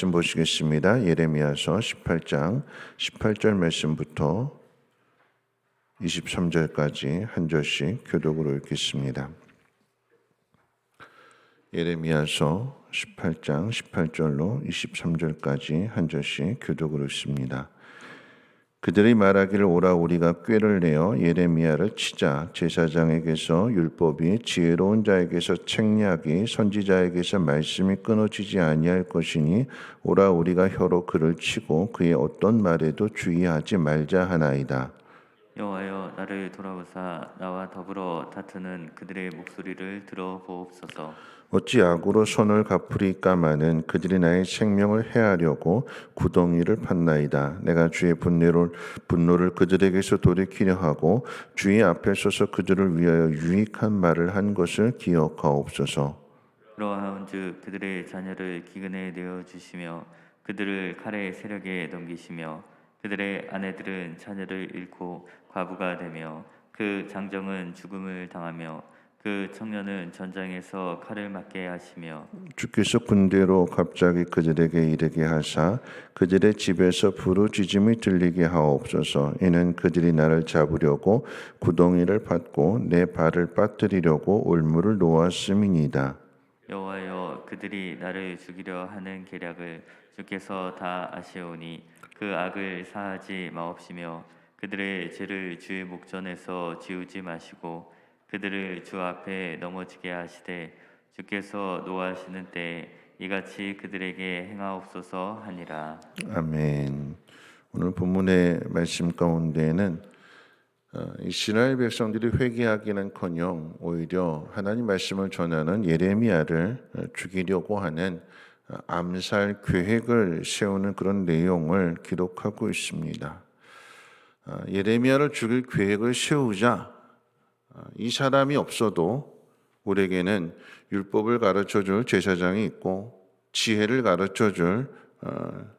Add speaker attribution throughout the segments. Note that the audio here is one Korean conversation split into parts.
Speaker 1: 말씀 보시겠습니다. 예레미야서 18장 18절 말씀부터 23절까지 한 절씩 교독으로 읽겠습니다. 예레미야서 18장 18절로 23절까지 한 절씩 교독으로 읽습니다. 그들이 말하기를 오라 우리가 꾀를 내어 예레미야를 치자. 제사장에게서 율법이, 지혜로운 자에게서 책략이, 선지자에게서 말씀이 끊어지지 아니할 것이니 오라 우리가 혀로 그를 치고 그의 어떤 말에도 주의하지 말자 하나이다.
Speaker 2: 여호와여, 나를 돌아보사 나와 더불어 다투는 그들의 목소리를 들어보옵소서.
Speaker 1: 어찌 악으로 손을 갚으리까마는 그들이 나의 생명을 해하려고 구덩이를 팠나이다. 내가 주의 분노를 그들에게서 돌이키려 하고 주의 앞에 서서 그들을 위하여 유익한 말을 한 것을 기억하옵소서.
Speaker 2: 그러하온즉 그들의 자녀를 기근에 내어 주시며 그들을 칼의 세력에 넘기시며 그들의 아내들은 자녀를 잃고 과부가 되며 그 장정은 죽음을 당하며 그 청년은 전장에서 칼을 맞게 하시며
Speaker 1: 주께서 군대로 갑자기 그들에게 이르게 하사 그들의 집에서 부르짖음이 들리게 하옵소서. 이는 그들이 나를 잡으려고 구덩이를 팠고 내 발을 빠뜨리려고 올무를 놓았음이니이다.
Speaker 2: 여호와여, 그들이 나를 죽이려 하는 계략을 주께서 다 아시오니 그 악을 사하지 마옵시며 그들의 죄를 주의 목전에서 지우지 마시고 그들을 주 앞에 넘어지게 하시되 주께서 노하시는 때에 이같이 그들에게 행하옵소서 하니라.
Speaker 1: 아멘. 오늘 본문의 말씀 가운데에는 이스라엘 백성들이 회개하기는커녕 오히려 하나님 말씀을 전하는 예레미야를 죽이려고 하는 암살 계획을 세우는 그런 내용을 기록하고 있습니다. 예레미야를 죽일 계획을 세우자 이 사람이 없어도 우리에게는 율법을 가르쳐줄 제사장이 있고 지혜를 가르쳐줄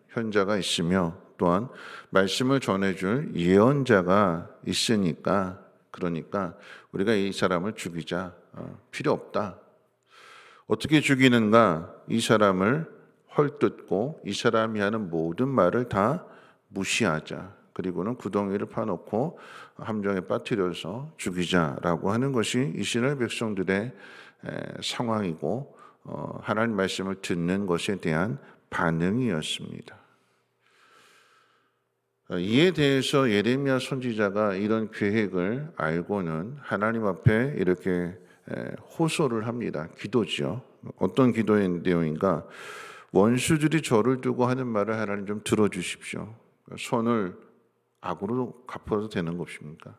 Speaker 1: 현자가 있으며 또한 말씀을 전해줄 예언자가 있으니까 그러니까 우리가 이 사람을 죽이자 필요 없다. 어떻게 죽이는가? 이 사람을 헐뜯고 이 사람이 하는 모든 말을 다 무시하자. 그리고는 구덩이를 파놓고 함정에 빠뜨려서 죽이자라고 하는 것이 이스라엘 백성들의 상황이고 하나님 말씀을 듣는 것에 대한 반응이었습니다. 이에 대해서 예레미야 선지자가 이런 계획을 알고는 하나님 앞에 이렇게 호소를 합니다. 기도죠. 어떤 기도의 내용인가? 원수들이 저를 두고 하는 말을 하나님 좀 들어주십시오. 손을 악으로 갚아도 되는 것입니까?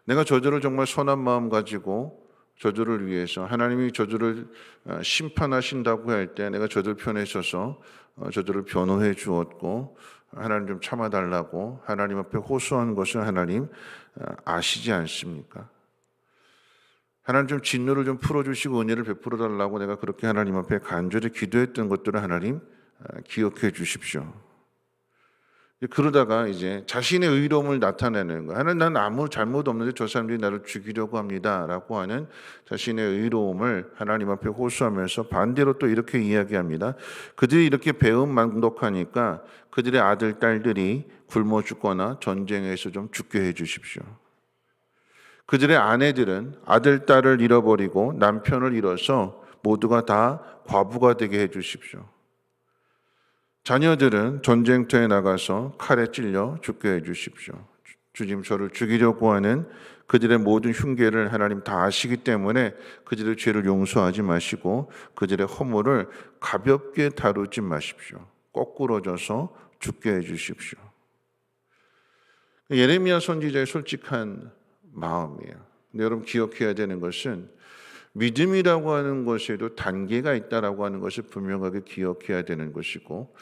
Speaker 1: 내가 저들을 정말 선한 마음 가지고 저들을 위해서 하나님이 저들을 심판하신다고 할 때 내가 저들 편에 서서 저들을 변호해 주었고 하나님 좀 참아달라고 하나님 앞에 호소한 것을 하나님 아시지 않습니까? 하나님 좀 진노를 좀 풀어주시고 은혜를 베풀어 달라고 내가 그렇게 하나님 앞에 간절히 기도했던 것들을 하나님 기억해 주십시오. 그러다가 이제 자신의 의로움을 나타내는 거예요. 하나님, 난 아무 잘못 없는데 저 사람들이 나를 죽이려고 합니다라고 하는 자신의 의로움을 하나님 앞에 호소하면서 반대로 또 이렇게 이야기합니다. 그들이 이렇게 배은망덕하니까 그들의 아들, 딸들이 굶어 죽거나 전쟁에서 좀 죽게 해 주십시오. 그들의 아내들은 아들, 딸을 잃어버리고 남편을 잃어서 모두가 다 과부가 되게 해 주십시오. 자녀들은 전쟁터에 나가서 칼에 찔려 죽게 해 주십시오. 주님, 저를 죽이려고 하는 그들의 모든 흉계를 하나님 다 아시기 때문에 그들의 죄를 용서하지 마시고 그들의 허물을 가볍게 다루지 마십시오. 거꾸러져서 죽게 해 주십시오. 예레미야 선지자의 솔직한 마음이에요. 근데 여러분 기억해야 되는 것은 믿음이라고 하는 것에도 단계가 있다라고 하는 것을 분명하게 기억해야 되는 것이고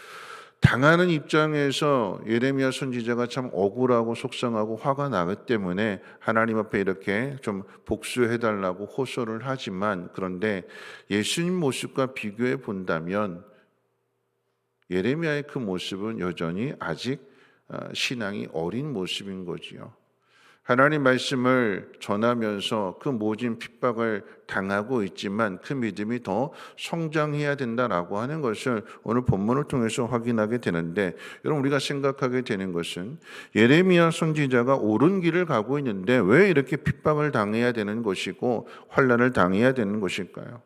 Speaker 1: 당하는 입장에서 예레미야 선지자가 참 억울하고 속상하고 화가 나기 때문에 하나님 앞에 이렇게 좀 복수해달라고 호소를 하지만 그런데 예수님 모습과 비교해 본다면 예레미야의 그 모습은 여전히 아직 신앙이 어린 모습인 거지요. 하나님 말씀을 전하면서 그 모진 핍박을 당하고 있지만 그 믿음이 더 성장해야 된다라고 하는 것을 오늘 본문을 통해서 확인하게 되는데, 여러분 우리가 생각하게 되는 것은 예레미야 선지자가 옳은 길을 가고 있는데 왜 이렇게 핍박을 당해야 되는 것이고 환난을 당해야 되는 것일까요?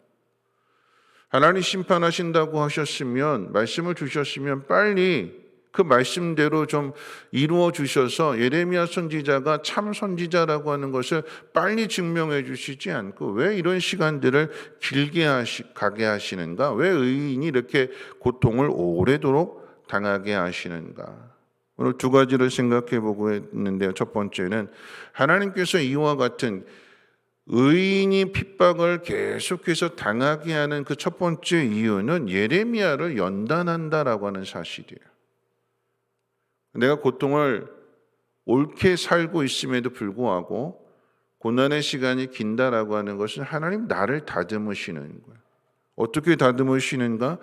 Speaker 1: 하나님 심판하신다고 하셨으면, 말씀을 주셨으면 빨리 그 말씀대로 좀 이루어 주셔서 예레미야 선지자가 참 선지자라고 하는 것을 빨리 증명해 주시지 않고 왜 이런 시간들을 길게 가게 하시는가? 왜 의인이 이렇게 고통을 오래도록 당하게 하시는가? 오늘 두 가지를 생각해 보고 있는데요. 첫 번째는 하나님께서 이와 같은 의인이 핍박을 계속해서 당하게 하는 그 첫 번째 이유는 예레미야를 연단한다라고 하는 사실이에요. 내가 고통을 옳게 살고 있음에도 불구하고 고난의 시간이 긴다라고 하는 것은 하나님 나를 다듬으시는 거예요. 어떻게 다듬으시는가?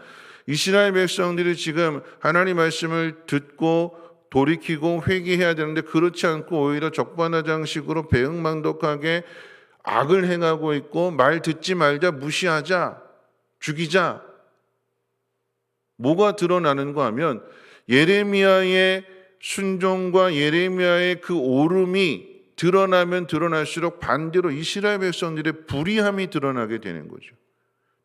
Speaker 1: 이스라엘 백성들이 지금 하나님 말씀을 듣고 돌이키고 회개해야 되는데 그렇지 않고 오히려 적반하장식으로 배은망덕하게 악을 행하고 있고, 말 듣지 말자, 무시하자, 죽이자. 뭐가 드러나는가 하면 예레미야의 순종과 예레미야의 그 옳음이 드러나면 드러날수록 반대로 이스라엘 백성들의 불의함이 드러나게 되는 거죠.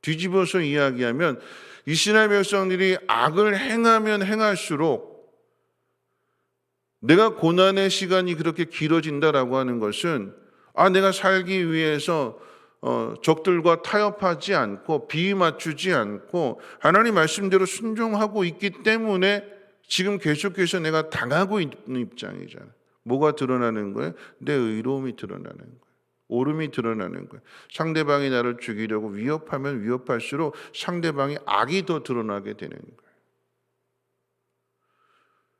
Speaker 1: 뒤집어서 이야기하면 이스라엘 백성들이 악을 행하면 행할수록 내가 고난의 시간이 그렇게 길어진다라고 하는 것은 내가 살기 위해서 적들과 타협하지 않고 비위 맞추지 않고 하나님 말씀대로 순종하고 있기 때문에 지금 계속해서 내가 당하고 있는 입장이잖아요. 뭐가 드러나는 거예요? 내 의로움이 드러나는 거예요. 옳음이 드러나는 거예요. 상대방이 나를 죽이려고 위협하면 위협할수록 상대방이 악이 더 드러나게 되는 거예요.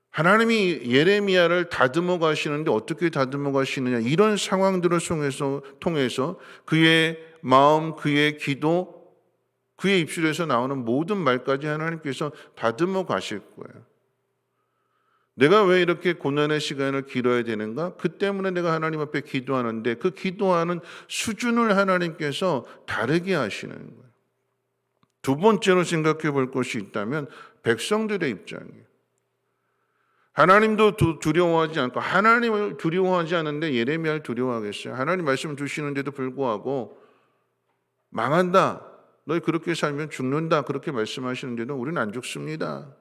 Speaker 1: 하나님이 예레미야를 다듬어 가시는데 어떻게 다듬어 가시느냐? 이런 상황들을 통해서 그의 마음, 그의 기도, 그의 입술에서 나오는 모든 말까지 하나님께서 다듬어 가실 거예요. 내가 왜 이렇게 고난의 시간을 길어야 되는가? 그 때문에 내가 하나님 앞에 기도하는데 그 기도하는 수준을 하나님께서 다르게 하시는 거예요. 두 번째로 생각해 볼 것이 있다면 백성들의 입장이에요. 하나님도 두려워하지 않고, 하나님을 두려워하지 않는데 예레미야를 두려워하겠어요? 하나님 말씀 주시는데도 불구하고 망한다, 너희 그렇게 살면 죽는다, 그렇게 말씀하시는데도 우리는 안 죽습니다.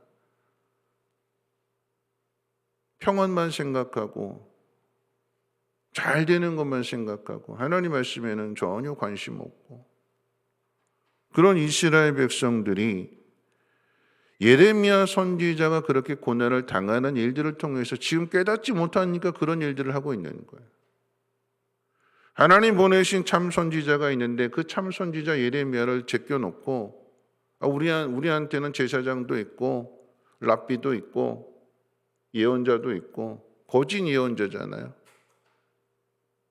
Speaker 1: 평안만 생각하고 잘 되는 것만 생각하고 하나님 말씀에는 전혀 관심 없고, 그런 이스라엘 백성들이 예레미야 선지자가 그렇게 고난을 당하는 일들을 통해서 지금 깨닫지 못하니까 그런 일들을 하고 있는 거예요. 하나님 보내신 참 선지자가 있는데 그 참 선지자 예레미야를 제껴놓고 우리한테는 제사장도 있고 랍비도 있고 예언자도 있고 거짓 예언자잖아요.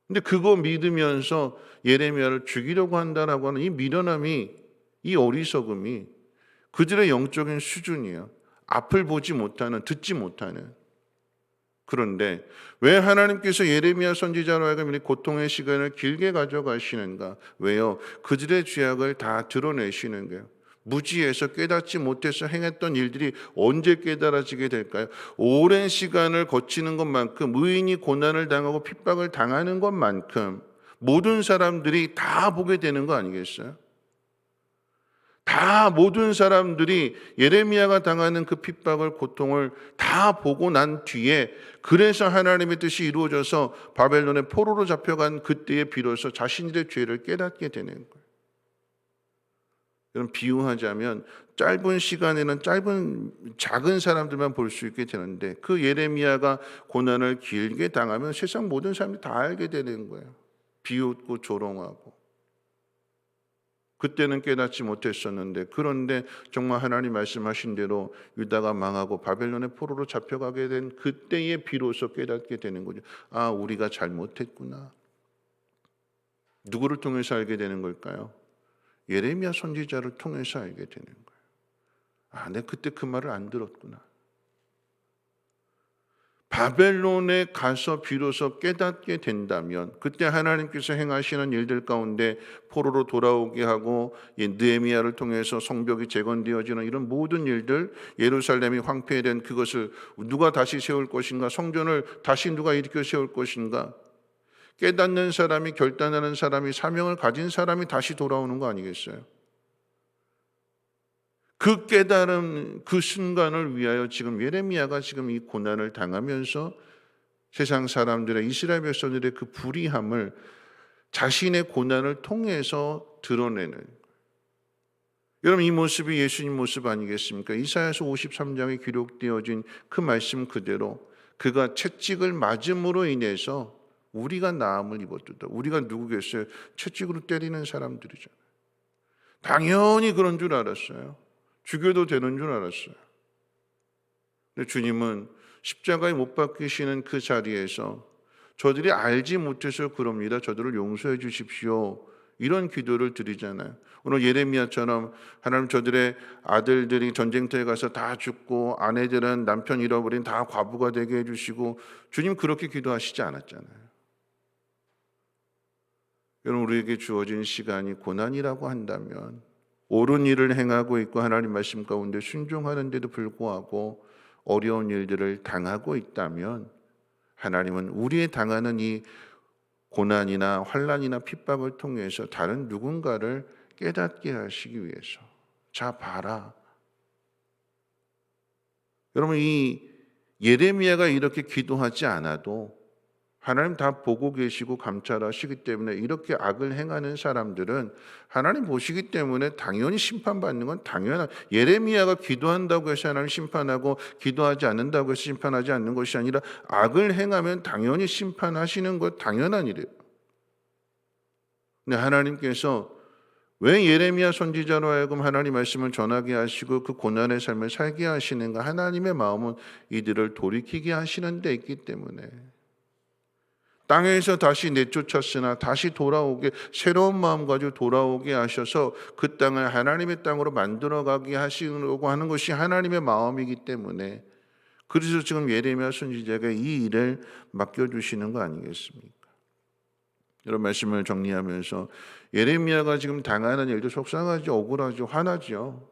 Speaker 1: 근데 그거 믿으면서 예레미야를 죽이려고 한다라고 하는 이 미련함이, 이 어리석음이 그들의 영적인 수준이에요. 앞을 보지 못하는, 듣지 못하는. 그런데 왜 하나님께서 예레미야 선지자로 하여금 이 고통의 시간을 길게 가져가시는가? 왜요? 그들의 죄악을 다 드러내시는 거예요. 무지해서 깨닫지 못해서 행했던 일들이 언제 깨달아지게 될까요? 오랜 시간을 거치는 것만큼, 의인이 고난을 당하고 핍박을 당하는 것만큼 모든 사람들이 다 보게 되는 거 아니겠어요? 다 모든 사람들이 예레미야가 당하는 그 핍박을, 고통을 다 보고 난 뒤에, 그래서 하나님의 뜻이 이루어져서 바벨론의 포로로 잡혀간 그때에 비로소 자신들의 죄를 깨닫게 되는 거예요. 여러분, 비유하자면 짧은 시간에는 작은 사람들만 볼 수 있게 되는데 그 예레미야가 고난을 길게 당하면 세상 모든 사람들이 다 알게 되는 거예요. 비웃고 조롱하고. 그때는 깨닫지 못했었는데, 그런데 정말 하나님 말씀하신 대로 유다가 망하고 바벨론의 포로로 잡혀가게 된 그때에 비로소 깨닫게 되는 거죠. 우리가 잘못했구나. 누구를 통해서 알게 되는 걸까요? 예레미야 선지자를 통해서 알게 되는 거예요. 내가 그때 그 말을 안 들었구나. 바벨론에 가서 비로소 깨닫게 된다면 그때 하나님께서 행하시는 일들 가운데 포로로 돌아오게 하고 느헤미야를 통해서 성벽이 재건되어지는 이런 모든 일들, 예루살렘이 황폐된 그것을 누가 다시 세울 것인가, 성전을 다시 누가 일으켜 세울 것인가, 깨닫는 사람이, 결단하는 사람이, 사명을 가진 사람이 다시 돌아오는 거 아니겠어요? 그 깨달음, 그 순간을 위하여 지금 예레미야가 지금 이 고난을 당하면서 세상 사람들의, 이스라엘 백성들의 그 불의함을 자신의 고난을 통해서 드러내는, 여러분 이 모습이 예수님 모습 아니겠습니까? 이사야서 53장에 기록되어진 그 말씀 그대로 그가 채찍을 맞음으로 인해서 우리가 나음을 입었다. 우리가 누구겠어요? 채찍으로 때리는 사람들이잖아요. 당연히 그런 줄 알았어요. 죽여도 되는 줄 알았어요. 근데 주님은 십자가에 못 박히시는 그 자리에서 저들이 알지 못해서 그럽니다. 저들을 용서해 주십시오. 이런 기도를 드리잖아요. 오늘 예레미야처럼 하나님 저들의 아들들이 전쟁터에 가서 다 죽고 아내들은 남편 잃어버린 다 과부가 되게 해주시고, 주님 그렇게 기도하시지 않았잖아요. 여러분 우리에게 주어진 시간이 고난이라고 한다면, 옳은 일을 행하고 있고 하나님 말씀 가운데 순종하는데도 불구하고 어려운 일들을 당하고 있다면 하나님은 우리의 당하는 이 고난이나 환난이나 핍박을 통해서 다른 누군가를 깨닫게 하시기 위해서, 자 봐라. 여러분 이 예레미야가 이렇게 기도하지 않아도 하나님 다 보고 계시고 감찰하시기 때문에 이렇게 악을 행하는 사람들은 하나님 보시기 때문에 당연히 심판받는 건 당연한, 예레미야가 기도한다고 해서 하나님 심판하고 기도하지 않는다고 해서 심판하지 않는 것이 아니라 악을 행하면 당연히 심판하시는 것 당연한 일이에요. 근데 하나님께서 왜 예레미야 선지자로 하여금 하나님 말씀을 전하게 하시고 그 고난의 삶을 살게 하시는가? 하나님의 마음은 이들을 돌이키게 하시는 데 있기 때문에, 땅에서 다시 내쫓았으나 다시 돌아오게, 새로운 마음 가지고 돌아오게 하셔서 그 땅을 하나님의 땅으로 만들어가게 하시려고 하는 것이 하나님의 마음이기 때문에, 그래서 지금 예레미야 선지자가 이 일을 맡겨주시는 거 아니겠습니까? 이런 말씀을 정리하면서 예레미야가 지금 당하는 일도 속상하죠, 억울하죠, 화나죠.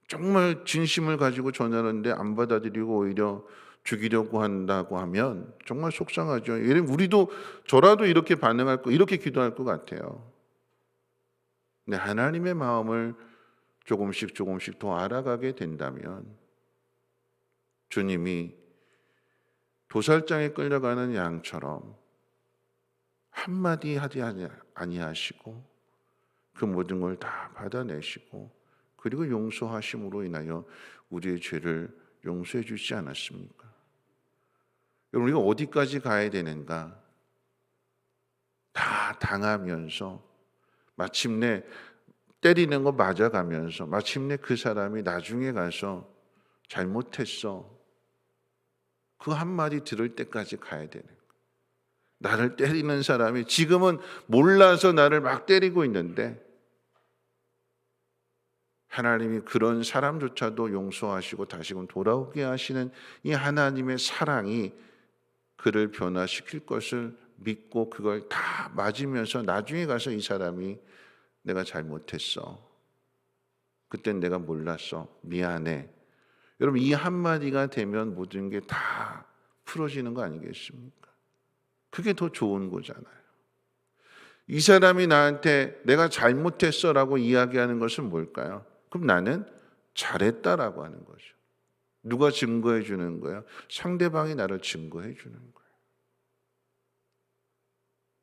Speaker 1: 정말 진심을 가지고 전하는데 안 받아들이고 오히려 죽이려고 한다고 하면 정말 속상하죠. 우리도 저라도 이렇게 반응할 거, 이렇게 기도할 것 같아요. 근데 하나님의 마음을 조금씩 더 알아가게 된다면 주님이 도살장에 끌려가는 양처럼 한마디 하지 아니하시고 그 모든 걸 다 받아내시고 그리고 용서하심으로 인하여 우리의 죄를 용서해 주시지 않았습니까? 여러분 우리가 어디까지 가야 되는가? 다 당하면서 마침내 때리는 거 맞아가면서 마침내 그 사람이 나중에 가서 잘못했어, 그 한마디 들을 때까지 가야 되는 거예요. 나를 때리는 사람이 지금은 몰라서 나를 막 때리고 있는데 하나님이 그런 사람조차도 용서하시고 다시금 돌아오게 하시는 이 하나님의 사랑이 그를 변화시킬 것을 믿고 그걸 다 맞으면서 나중에 가서 이 사람이 내가 잘못했어, 그땐 내가 몰랐어, 미안해. 여러분 이 한마디가 되면 모든 게 다 풀어지는 거 아니겠습니까? 그게 더 좋은 거잖아요. 이 사람이 나한테 내가 잘못했어 라고 이야기하는 것은 뭘까요? 그럼 나는 잘했다라고 하는 거죠. 누가 증거해 주는 거예요? 상대방이 나를 증거해 주는 거예요.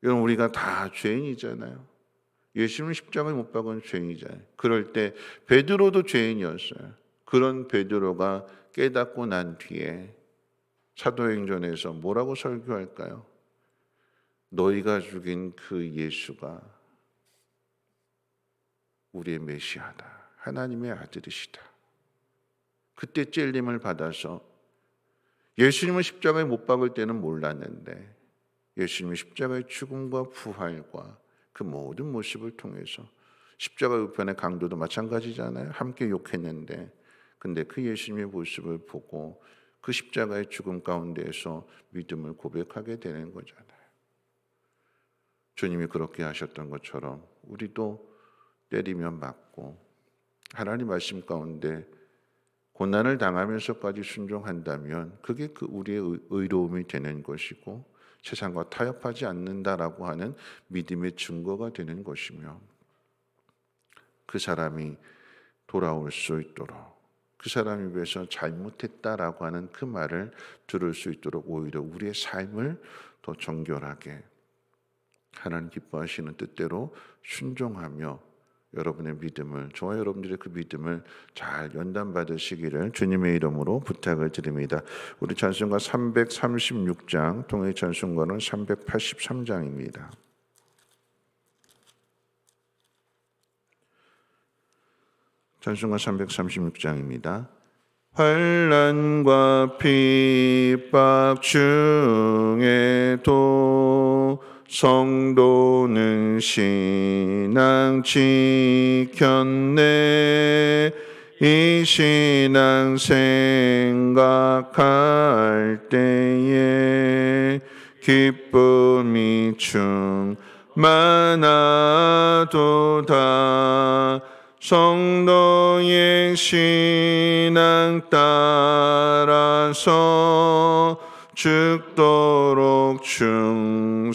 Speaker 1: 여러분 우리가 다 죄인이잖아요. 예수님 십자가에 못 박은 죄인이잖아요. 그럴 때 베드로도 죄인이었어요. 그런 베드로가 깨닫고 난 뒤에 사도행전에서 뭐라고 설교할까요? 너희가 죽인 그 예수가 우리의 메시아다, 하나님의 아들이시다. 그때 찔림을 받아서 예수님을 십자가에 못 박을 때는 몰랐는데 예수님의 십자가의 죽음과 부활과 그 모든 모습을 통해서, 십자가 우편의 강도도 마찬가지잖아요. 함께 욕했는데 근데 그 예수님의 모습을 보고 그 십자가의 죽음 가운데에서 믿음을 고백하게 되는 거잖아요. 주님이 그렇게 하셨던 것처럼 우리도 때리면 맞고 하나님 말씀 가운데 고난을 당하면서까지 순종한다면 그게 그 우리의 의로움이 되는 것이고 세상과 타협하지 않는다라고 하는 믿음의 증거가 되는 것이며 그 사람이 돌아올 수 있도록 그 사람이 위해서 잘못했다라고 하는 그 말을 들을 수 있도록 오히려 우리의 삶을 더 정결하게 하나님 기뻐하시는 뜻대로 순종하며 여러분의 믿음을, 저와 여러분들의 그 믿음을 잘 연단받으시기를 주님의 이름으로 부탁을 드립니다. 우리 찬송가 336장, 통일 찬송가는 383장입니다. 찬송가 336장입니다. 환난과 핍박 중에도 성도는 신앙 지켰네. 이 신앙 생각할 때에 기쁨이 충만하도다. 성도의 신앙 따라서 죽도록 충성하겠네.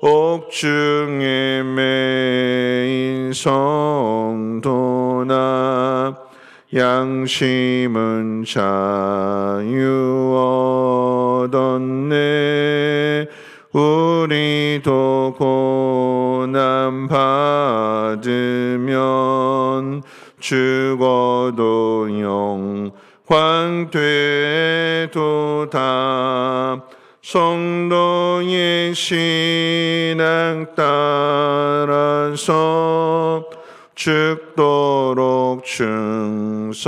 Speaker 1: 옥중에 매인 성도나 양심은 자유 얻었네. 우리도 고난 받으면 죽어도 영광 되도다. 성도의 신앙 따라서 죽도록 충성하겠네.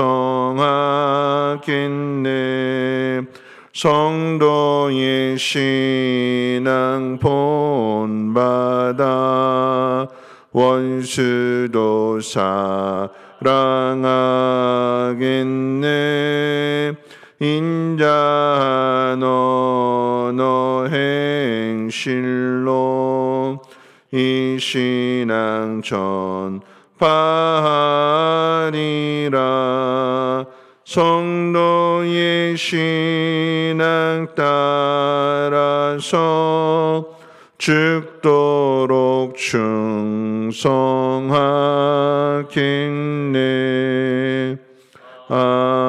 Speaker 1: 성도의 신앙 본받아 원수도 사랑하겠네. 인자한 언어 행실로 이 신앙 전파하리라. 성도의 신앙 따라서 죽도록 충성하겠네. 아멘.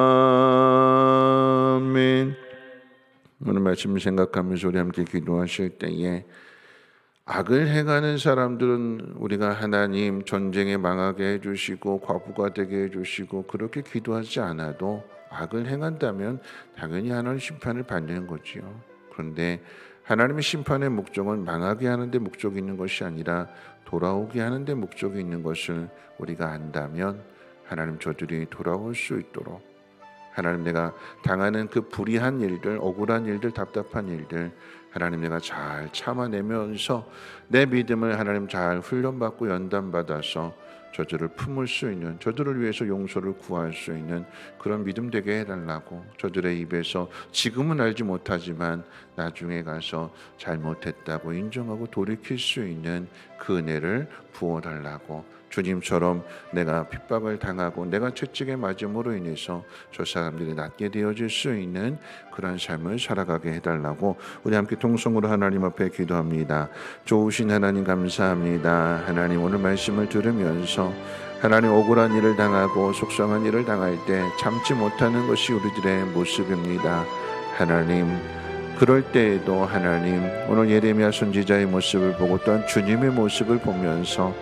Speaker 1: 오늘 말씀을 생각하면서 우리 함께 기도하실 때에 악을 행하는 사람들은 우리가 하나님 전쟁에 망하게 해주시고 과부가 되게 해주시고 그렇게 기도하지 않아도 악을 행한다면 당연히 하나님 심판을 받는 거지요. 그런데 하나님의 심판의 목적은 망하게 하는 데 목적이 있는 것이 아니라 돌아오게 하는 데 목적이 있는 것을 우리가 안다면 하나님 저들이 돌아올 수 있도록 하나님 내가 당하는 그 불의한 일들, 억울한 일들, 답답한 일들 하나님 내가 잘 참아내면서 내 믿음을 하나님 잘 훈련받고 연단받아서 저들을 품을 수 있는, 저들을 위해서 용서를 구할 수 있는 그런 믿음 되게 해달라고, 저들의 입에서 지금은 알지 못하지만 나중에 가서 잘못했다고 인정하고 돌이킬 수 있는 그 은혜를 부어달라고, 주님처럼 내가 핍박을 당하고 내가 채찍에 맞음으로 인해서 저 사람들이 낫게 되어질 수 있는 그런 삶을 살아가게 해달라고 우리 함께 통성으로 하나님 앞에 기도합니다. 좋으신 하나님 감사합니다. 하나님 오늘 말씀을 들으면서 하나님 억울한 일을 당하고 속상한 일을 당할 때 참지 못하는 것이 우리들의 모습입니다. 하나님 그럴 때에도 하나님 오늘 예레미야 선지자의 모습을 보고 또한 주님의 모습을 보면서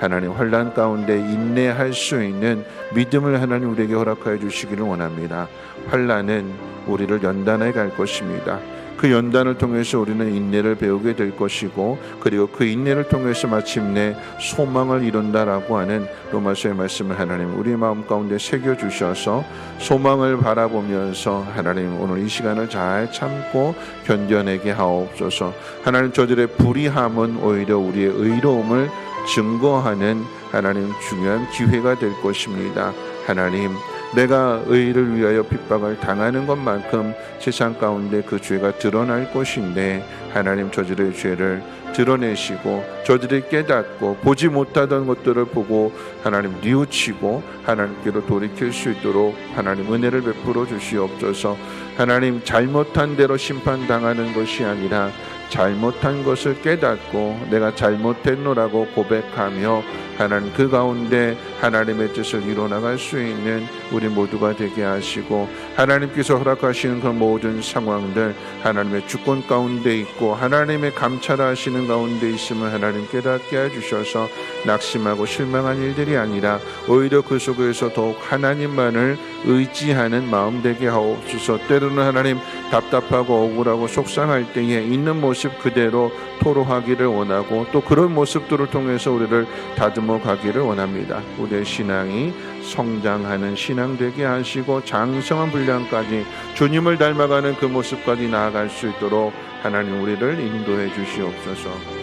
Speaker 1: 하나님 환난 가운데 인내할 수 있는 믿음을 하나님 우리에게 허락하여 주시기를 원합니다. 환난은 우리를 연단해 갈 것입니다. 그 연단을 통해서 우리는 인내를 배우게 될 것이고 그리고 그 인내를 통해서 마침내 소망을 이룬다라고 하는 로마서의 말씀을 하나님 우리 마음 가운데 새겨주셔서 소망을 바라보면서 하나님 오늘 이 시간을 잘 참고 견뎌내게 하옵소서. 하나님 저들의 불의함은 오히려 우리의 의로움을 증거하는 하나님 중요한 기회가 될 것입니다. 하나님 내가 의를 위하여 핍박을 당하는 것만큼 세상 가운데 그 죄가 드러날 것인데 하나님 저들의 죄를 드러내시고 저들이 깨닫고 보지 못하던 것들을 보고 하나님 뉘우치고 하나님께로 돌이킬 수 있도록 하나님 은혜를 베풀어 주시옵소서. 하나님 잘못한 대로 심판당하는 것이 아니라 잘못한 것을 깨닫고 내가 잘못했노라고 고백하며 하나님 그 가운데 하나님의 뜻을 이뤄나갈 수 있는 우리 모두가 되게 하시고 하나님께서 허락하시는 그 모든 상황들 하나님의 주권 가운데 있고 하나님의 감찰하시는 가운데 있음을 하나님 깨닫게 해주셔서 낙심하고 실망한 일들이 아니라 오히려 그 속에서 더욱 하나님만을 의지하는 마음 되게 하옵소서. 때로는 하나님 답답하고 억울하고 속상할 때에 있는 모습 그대로 토로하기를 원하고 또 그런 모습들을 통해서 우리를 다듬어 가기를 원합니다. 우리의 신앙이 성장하는 신앙 되게 하시고 장성한 분량까지 주님을 닮아가는 그 모습까지 나아갈 수 있도록 하나님 우리를 인도해 주시옵소서.